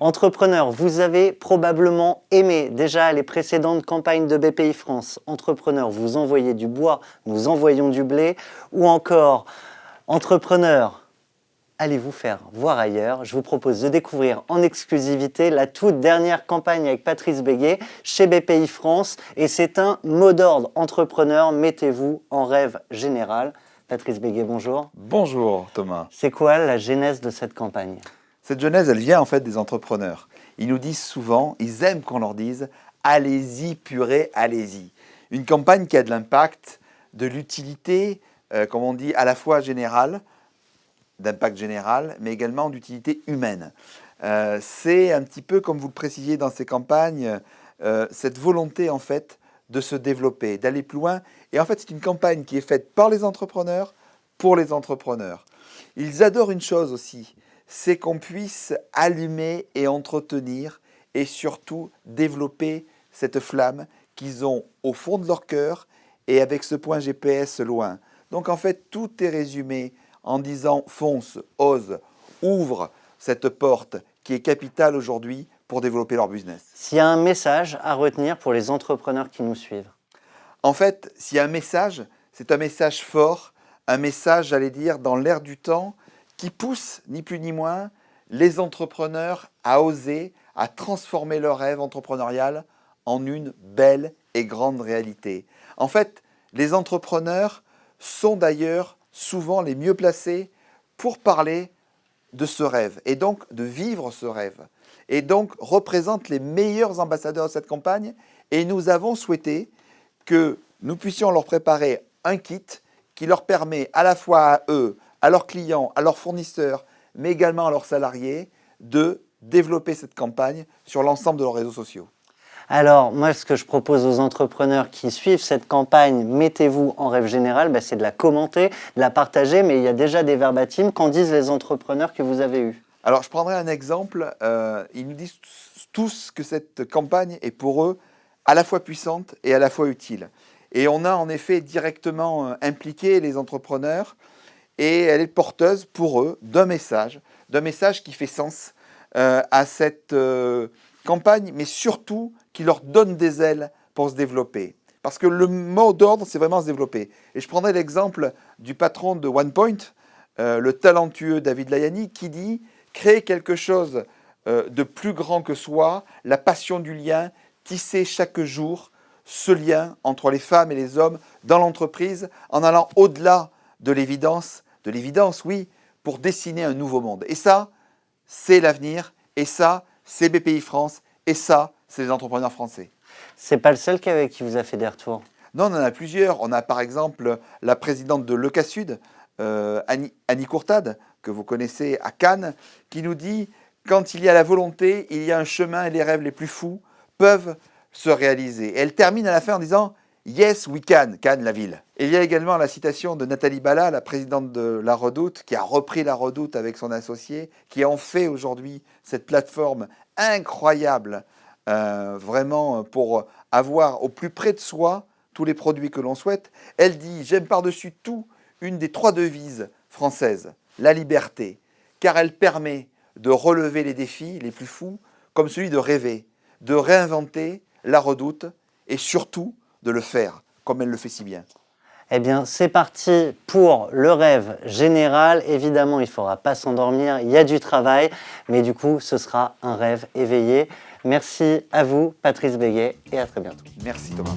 Entrepreneurs, vous avez probablement aimé déjà les précédentes campagnes de BPI France. Entrepreneurs, vous envoyez du bois, nous envoyons du blé. Ou encore, entrepreneurs, allez vous faire voir ailleurs. Je vous propose de découvrir en exclusivité la toute dernière campagne avec Patrice Béguet chez BPI France. Et c'est un mot d'ordre. Entrepreneurs, mettez-vous en rêve général. Patrice Béguet, bonjour. Bonjour Thomas. C'est quoi la genèse de cette campagne ? Cette genèse, elle vient en fait des entrepreneurs. Ils nous disent souvent, ils aiment qu'on leur dise « allez-y, purée, allez-y ». Une campagne qui a de l'impact, de l'utilité, comme on dit, à la fois générale, d'impact général, mais également d'utilité humaine. C'est un petit peu, comme vous le précisiez dans ces campagnes, cette volonté en fait de se développer, d'aller plus loin. Et en fait, c'est une campagne qui est faite par les entrepreneurs, pour les entrepreneurs. Ils adorent une chose aussi, c'est qu'on puisse allumer et entretenir et surtout développer cette flamme qu'ils ont au fond de leur cœur et avec ce point GPS loin. Donc en fait, tout est résumé en disant fonce, ose, ouvre cette porte qui est capitale aujourd'hui pour développer leur business. S'il y a un message à retenir pour les entrepreneurs qui nous suivent. En fait, s'il y a un message, c'est un message fort, un message, j'allais dire, dans l'air du temps, qui pousse, ni plus ni moins, les entrepreneurs à oser, à transformer leur rêve entrepreneurial en une belle et grande réalité. En fait, les entrepreneurs sont d'ailleurs souvent les mieux placés pour parler de ce rêve et donc de vivre ce rêve. Et donc représentent les meilleurs ambassadeurs de cette campagne. Et nous avons souhaité que nous puissions leur préparer un kit qui leur permet à la fois à eux, à leurs clients, à leurs fournisseurs, mais également à leurs salariés, de développer cette campagne sur l'ensemble de leurs réseaux sociaux. Alors, moi, ce que je propose aux entrepreneurs qui suivent cette campagne, mettez-vous en rêve général, c'est de la commenter, de la partager, mais il y a déjà des verbatims. Qu'en disent les entrepreneurs que vous avez eus? Alors, je prendrai un exemple. Ils nous disent tous que cette campagne est pour eux à la fois puissante et à la fois utile. Et on a en effet directement impliqué les entrepreneurs et elle est porteuse pour eux d'un message qui fait sens à cette campagne, mais surtout qui leur donne des ailes pour se développer. Parce que le mot d'ordre, c'est vraiment se développer. Et je prendrai l'exemple du patron de OnePoint, le talentueux David Layani, qui dit « créer quelque chose de plus grand que soi, la passion du lien, tisser chaque jour ce lien entre les femmes et les hommes dans l'entreprise en allant au-delà de l'évidence, oui, pour dessiner un nouveau monde. » Et ça, c'est l'avenir, et ça, c'est BPI France, et ça, c'est les entrepreneurs français. C'est pas le seul qui vous a fait des retours. Non, on en a plusieurs. On a par exemple la présidente de l'ECA Sud, Annie Courtade, que vous connaissez à Cannes, qui nous dit « Quand il y a la volonté, il y a un chemin et les rêves les plus fous peuvent se réaliser. » Et elle termine à la fin en disant « Yes, we can », Cannes, la ville. Et il y a également la citation de Nathalie Bala, la présidente de La Redoute, qui a repris La Redoute avec son associé, qui en fait aujourd'hui cette plateforme incroyable, vraiment pour avoir au plus près de soi tous les produits que l'on souhaite. Elle dit « J'aime par-dessus tout une des 3 devises françaises, la liberté, car elle permet de relever les défis les plus fous, comme celui de rêver, de réinventer la Redoute et surtout de le faire, comme elle le fait si bien. » Eh bien, c'est parti pour le rêve général. Évidemment, il ne faudra pas s'endormir, il y a du travail, mais du coup, ce sera un rêve éveillé. Merci à vous, Patrice Béguet, et à très bientôt. Merci Thomas.